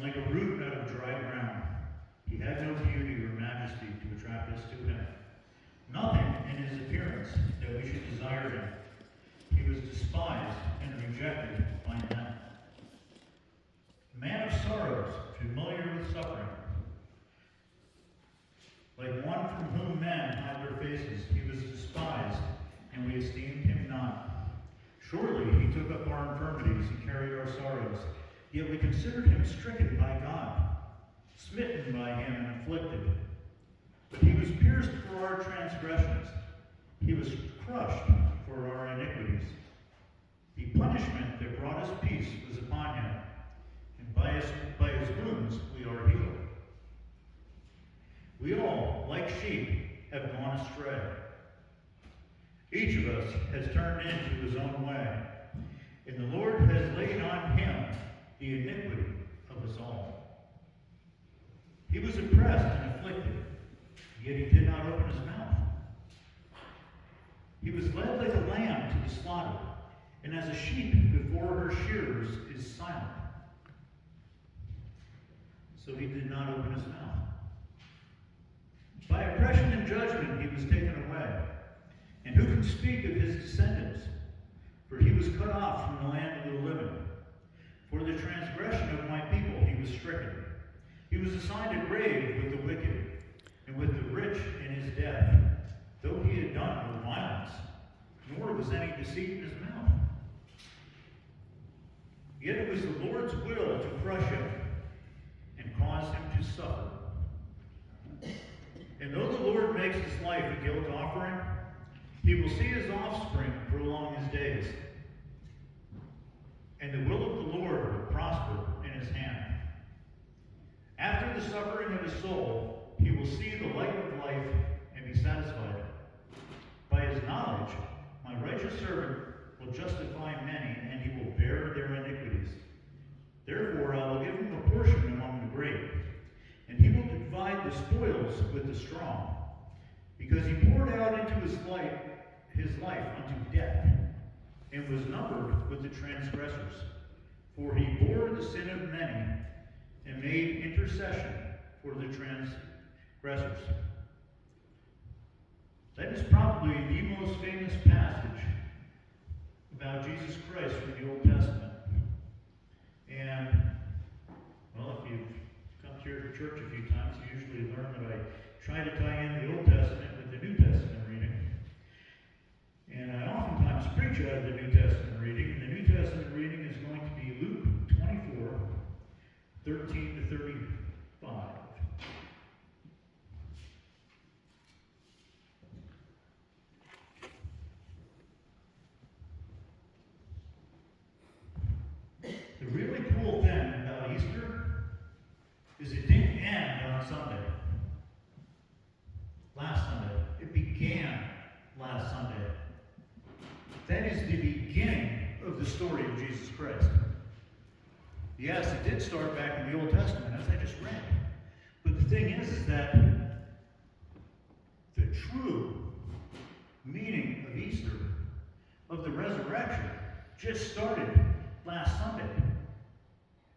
like a root out of dry ground. He had no beauty or majesty to attract us to him. Nothing in his appearance that we should desire him. He was despised and rejected by men. A man of sorrows, familiar with suffering. Like one from whom men hide their faces, he was despised, and we esteemed him not. Surely he took up our infirmities and carried our sorrows. Yet we considered him stricken by God, smitten by him and afflicted. But he was pierced for our transgressions. He was crushed for our iniquities. The punishment that brought us peace was upon him, and by his wounds we are healed. We all, like sheep, have gone astray. Each of us has turned into his own way, and the Lord has laid on him the iniquity of us all. He was oppressed and afflicted, yet he did not open his mouth. He was led like a lamb to the slaughter, and as a sheep before her shearers is silent, so he did not open his mouth. By oppression and judgment he was taken away. And who can speak of his descendants? For he was cut off from the land of the living. For the transgression of my people he was stricken. He was assigned a grave with the wicked, and with the rich in his death, though he had done no violence, nor was any deceit in his mouth. Yet it was the Lord's will to crush him and cause him to suffer. And though the Lord makes his life a guilt offering, he will see his offspring prolong his days. And the will of the Lord will prosper in his hand. After the suffering of his soul, he will see the light of life and be satisfied. By his knowledge, my righteous servant will justify many, and he will bear their iniquities. Therefore I will give him a portion among the great, and he will divide the spoils with the strong, because he poured out into his life unto death, and was numbered with the transgressors. For he bore the sin of many, and made intercession for the transgressors. That is probably the most famous passage about Jesus Christ from the Old Testament. And, well, if you've come here to church a few times, you usually learn that I try to tie in the Old Testament with the New Testament reading. And I oftentimes preach out of the New Testament reading, and the New Testament reading is going to be Luke 24, 13 to 35. The really cool thing about Easter is it didn't end on Sunday. Last Sunday. It began last Sunday. That is the beginning of the story of Jesus Christ. Yes, it did start back in the Old Testament, as I just read. But the thing is that the true meaning of Easter, of the resurrection, just started last Sunday.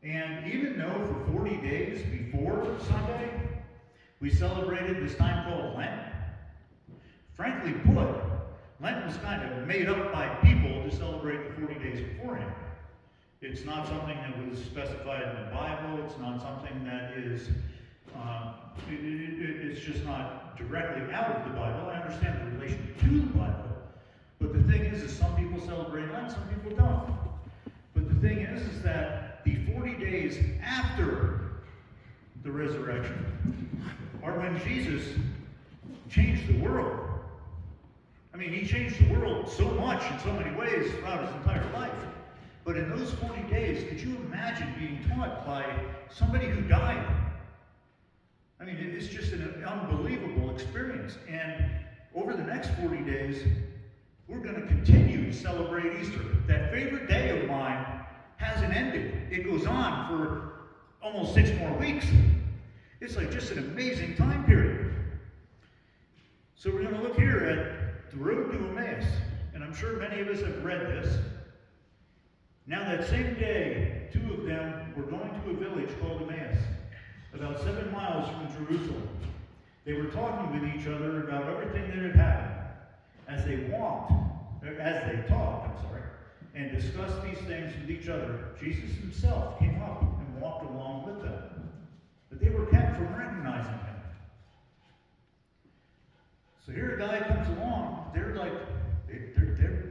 And even though for 40 days before Sunday, we celebrated this time called Lent, frankly put, Lent was kind of made up by people to celebrate the 40 days beforehand. It's not something that was specified in the Bible. It's not something that is, it's just not directly out of the Bible. I understand the relation to the Bible. But the thing is some people celebrate Lent, some people don't. But the thing is that the 40 days after the resurrection are when Jesus changed the world. I mean, he changed the world so much in so many ways throughout his entire life. But in those 40 days, could you imagine being taught by somebody who died? I mean, it's just an unbelievable experience. And over the next 40 days, we're going to continue to celebrate Easter. That favorite day of mine hasn't ended. It goes on for almost 6 more weeks. It's like just an amazing time period. So we're going to look here at the road to Emmaus. And I'm sure many of us have read this. Now that same day, two of them were going to a village called Emmaus, about 7 miles from Jerusalem. They were talking with each other about everything that had happened. As they talked, and discussed these things with each other, Jesus himself came up and walked along with them. But they were kept from recognizing him. So here a guy comes along, they're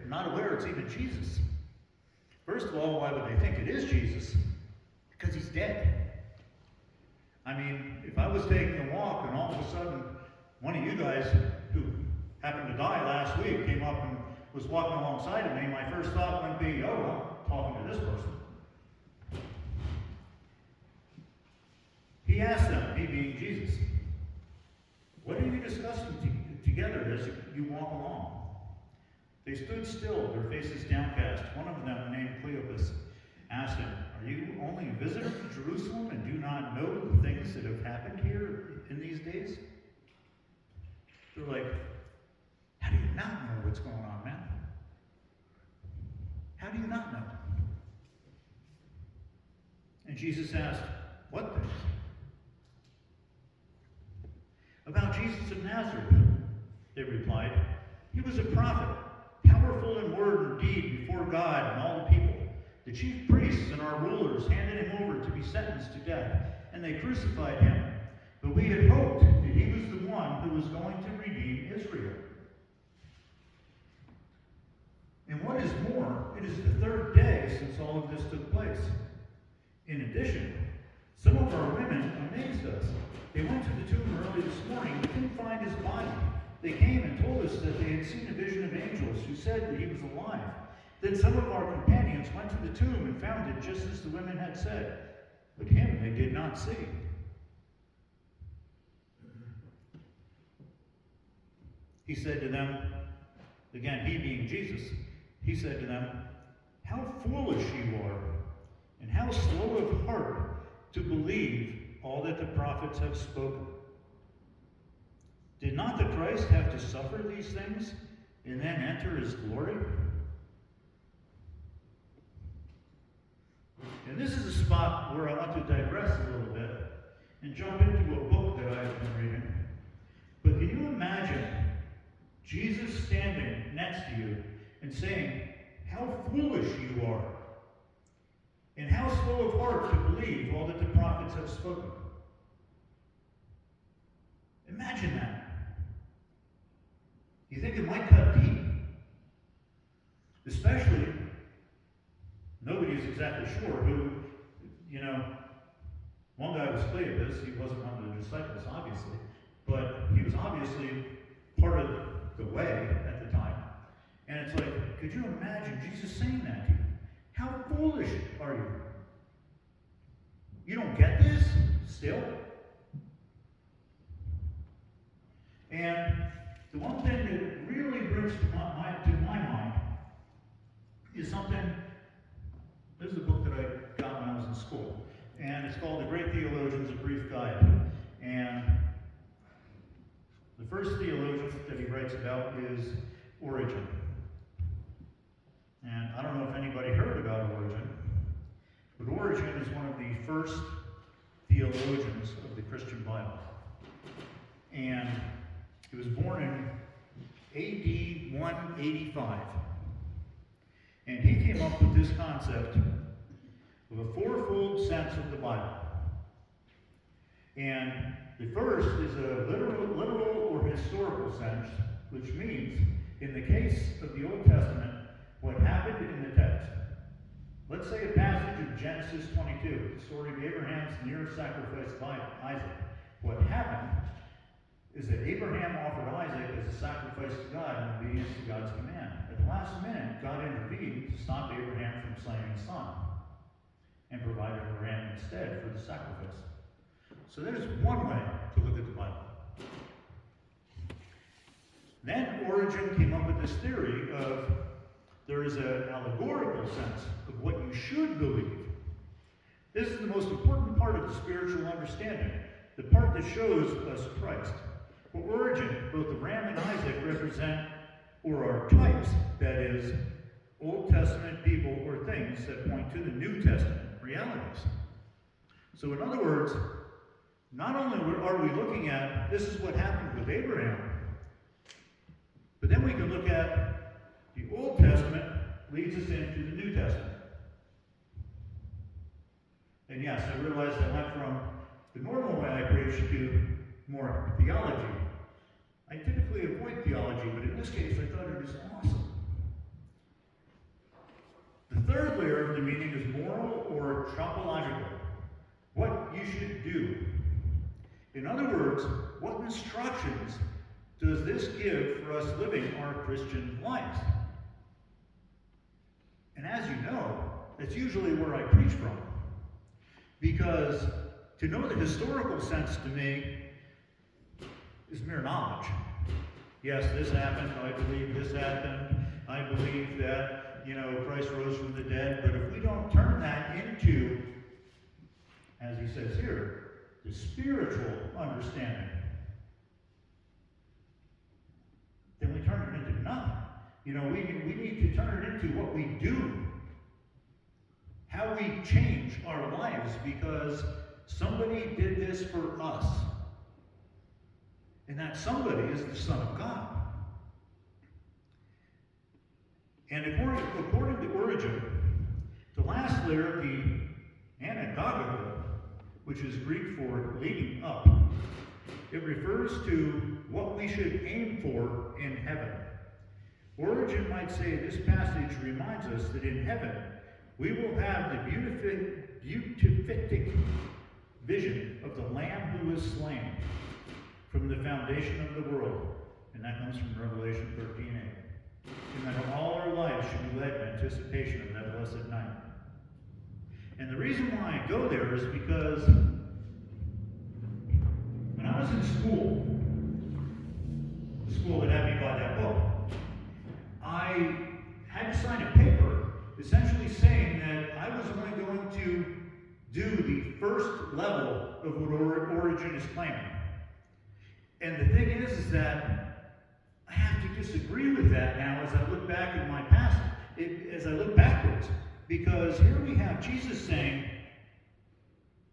not aware it's even Jesus. First of all, why would they think it is Jesus? Because he's dead. I mean, if I was taking a walk and all of a sudden one of you guys who happened to die last week came up and was walking alongside of me, my first thought would be, oh, I'm talking to this person. He asked them, he being Jesus, what are you discussing together as you walk along? They stood still, their faces downcast. One of them, named Cleopas, asked him, are you only a visitor to Jerusalem and do not know the things that have happened here in these days? They're like, how do you not know what's going on, man? How do you not know? And Jesus asked, what things? About Jesus of Nazareth, they replied. He was a prophet, powerful in word and deed before God and all the people. The chief priests and our rulers handed him over to be sentenced to death, and they crucified him. But we had hoped that he was the one who was going to redeem Israel. And what is more, it is the third day since all of this took place. In addition, some of our women amazed us. They went to the tomb early this morning but didn't find his body. They came and told us that they had seen a vision of angels who said that he was alive. Then some of our companions went to the tomb and found it just as the women had said, but him they did not see. He said to them, again, he being Jesus, he said to them, how foolish you are, and how slow of heart to believe all that the prophets have spoken. Did not the Christ have to suffer these things and then enter his glory? And this is a spot where I want to digress a little bit and jump into a book that I've been reading. But can you imagine Jesus standing next to you and saying, how foolish you are, and how slow of heart to believe all that the prophets have spoken? Imagine that. You think it might cut deep? Especially, nobody's exactly sure who, one guy was Cleopas. He wasn't one of the disciples, obviously, but he was obviously part of the way at the time. And it's like, could you imagine Jesus saying that to you? How foolish are you? You don't get this still? And the one thing that really brings to my mind is something. This is a book that I got when I was in school, and it's called The Great Theologians, A Brief Guide. And the first theologian that he writes about is Origen. And I don't know if anybody heard about Origen, but Origen is one of the first theologians of the Christian Bible. And he was born in AD 185. And he came up with this concept of a fourfold sense of the Bible. And the first is a literal or historical sense, which means, in the case of the Old Testament, what happened in the text. Let's say a passage of Genesis 22, the story of Abraham's near sacrifice of Isaac. What happened is that Abraham offered Isaac as a sacrifice to God in obedience to God's command. At the last minute, God intervened to stop Abraham from slaying his son and provided a ram instead for the sacrifice. So there's one way to look at the Bible. Then Origen came up with this theory of there is an allegorical sense of what you should believe. This is the most important part of the spiritual understanding, the part that shows us Christ. For Origen, both the ram and Isaac represent, or are types, that is, Old Testament people or things that point to the New Testament realities. So in other words, not only are we looking at this is what happened with Abraham, but then we can look at the Old Testament leads us into the New Testament. And yes, I realize I went from the normal way I preach to more theology. I typically avoid theology, but in this case I thought it was awesome. The third layer of the meaning is moral or tropological. What you should do. In other words, what instructions does this give for us living our Christian lives? And as you know, that's usually where I preach from. Because to know the historical sense to me is mere knowledge. Yes, this happened. I believe this happened. I believe that, Christ rose from the dead. But if we don't turn that into, as he says here, the spiritual understanding, then we turn it into nothing. We need to turn it into what we do. How we change our lives because somebody did this for us. And that somebody is the Son of God. And according to Origen, the last layer, the anagogical, which is Greek for leading up, it refers to what we should aim for in heaven. Origen might say this passage reminds us that in heaven we will have the beatific vision of the Lamb who was slain from the foundation of the world. And that comes from Revelation 13:8. And that all our lives should be led in anticipation of that blessed night. And the reason why I go there is because when I was in school, the school that had me buy that book, I had to sign a paper essentially saying that I was only going to do the first level of what Origen is claiming. And the thing is that I have to disagree with that now as I look back in my past, as I look backwards. Because here we have Jesus saying,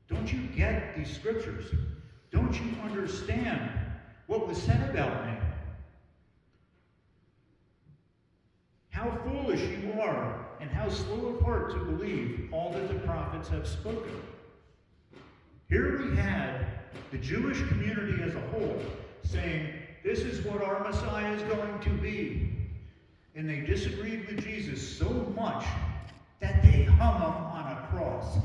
don't you get these scriptures? Don't you understand what was said about me? How foolish you are, and how slow of heart to believe all that the prophets have spoken. Here we had the Jewish community as a whole saying, this is what our Messiah is going to be. And they disagreed with Jesus so much that they hung him on a cross.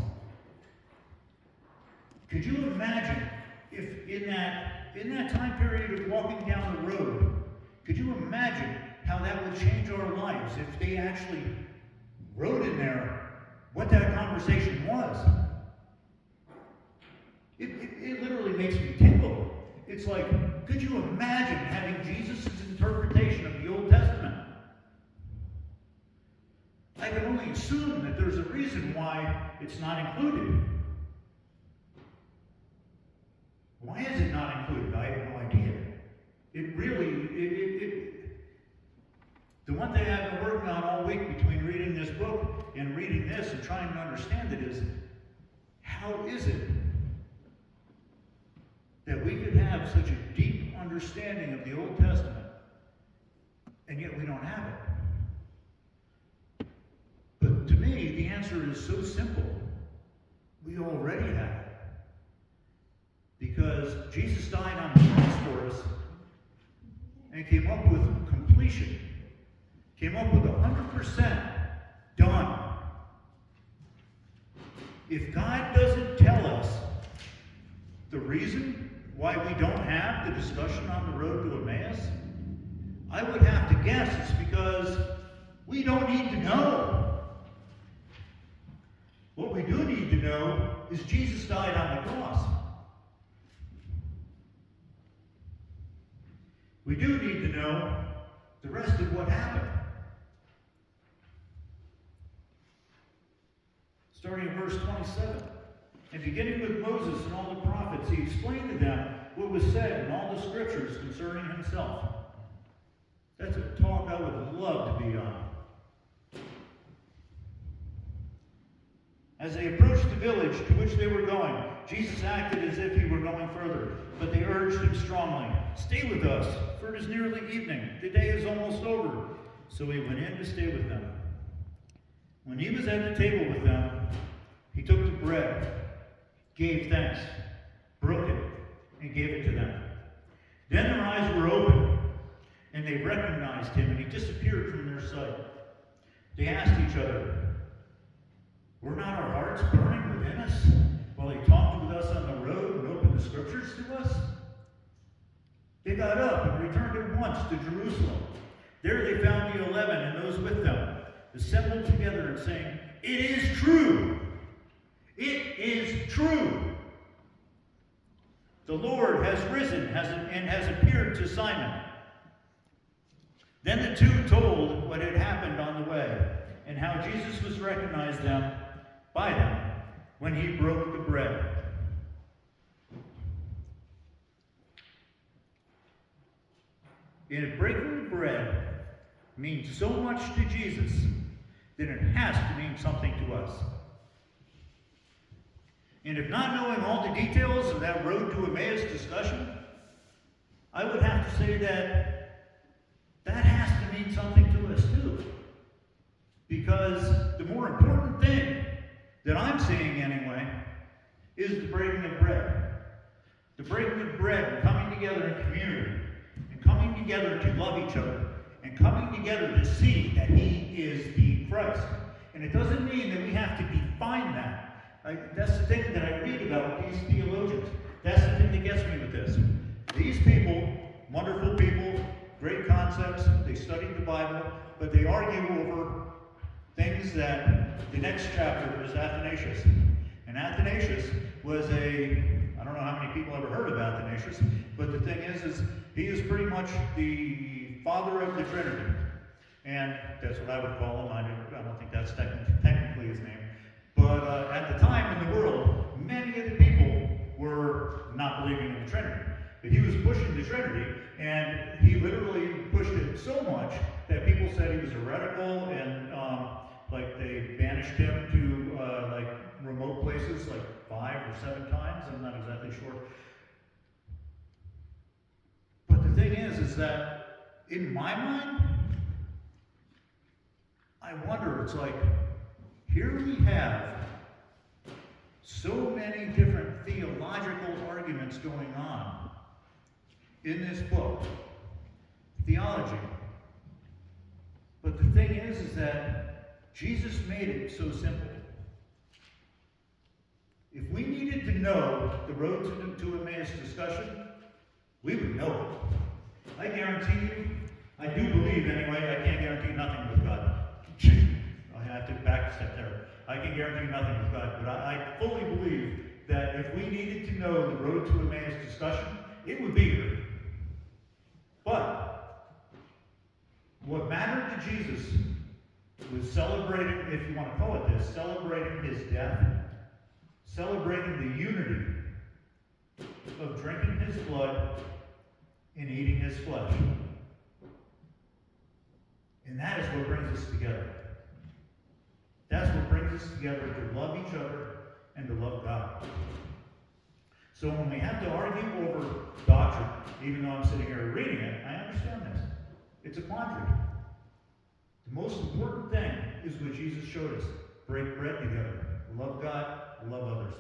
Could you imagine if in that time period of walking down the road, could you imagine how that would change our lives if they actually wrote in there what that conversation was? It literally makes me tingle. It's like, could you imagine having Jesus' interpretation of the Old Testament? I can only assume that there's a reason why it's not included. Why is it not included? I have no idea. The one thing I've been working on all week between reading this book and reading this and trying to understand it is, how is it that we could have such a deep understanding of the Old Testament, and yet we don't have it? But to me, the answer is so simple. We already have it. Because Jesus died on the cross for us and came up with completion. Came up with 100% done. If God doesn't tell us the reason why we don't have the discussion on the road to Emmaus, I would have to guess it's because we don't need to know. What we do need to know is Jesus died on the cross. We do need to know the rest of what happened. Starting in verse 27. And beginning with Moses and all the prophets, he explained to them what was said in all the scriptures concerning himself. That's a talk I would love to be on. As they approached the village to which they were going, Jesus acted as if he were going further, but they urged him strongly, "Stay with us, for it is nearly evening. The day is almost over." So he went in to stay with them. When he was at the table with them, he took the bread, gave thanks, broke it, and gave it to them. Then their eyes were opened, and they recognized him, and he disappeared from their sight. They asked each other, "Were not our hearts burning within us while he talked with us on the road and opened the scriptures to us?" They got up and returned at once to Jerusalem. There they found the 11 and those with them, assembled together and saying, "It is true! It is true! The Lord has risen and has appeared to Simon." Then the two told what had happened on the way, and how Jesus was recognized by them when he broke the bread. If breaking the bread means so much to Jesus, then it has to mean something to us. And if not knowing all the details of that road to Emmaus discussion, I would have to say that has to mean something to us too. Because the more important thing that I'm seeing anyway is the breaking of bread. The breaking of bread and coming together in community, and coming together to love each other, and coming together to see that he is the Christ. And it doesn't mean that we have to define that. That's the thing that I read about these theologians. That's the thing that gets me with this. These people, wonderful people, great concepts, they studied the Bible, but they argue over things that the next chapter is Athanasius. And Athanasius was I don't know how many people ever heard of Athanasius, but the thing is he is pretty much the father of the Trinity. And that's what I would call him. I don't think that's technically his name. But at the time in the world, many of the people were not believing in the Trinity. But he was pushing the Trinity, and he literally pushed it so much that people said he was heretical, and they banished him to remote places 5 or 7 times. I'm not exactly sure. But the thing is that in my mind, I wonder, it's here we have so many different theological arguments going on in this book, theology. But the thing is that Jesus made it so simple. If we needed to know the road to Emmaus discussion, we would know it. I guarantee you, I do believe anyway, I can't guarantee nothing with God. I have to backstep there. I can guarantee nothing with God, but I fully believe that if we needed to know the road to Emmaus discussion, it would be here. But what mattered to Jesus was celebrating, if you want to call it this, celebrating his death, celebrating the unity of drinking his blood and eating his flesh. And that is what brings us together. That's what brings us together, to love each other and to love God. So when we have to argue over doctrine, even though I'm sitting here reading it, I understand this. It's a quandary. The most important thing is what Jesus showed us. Break bread together. Love God, love others.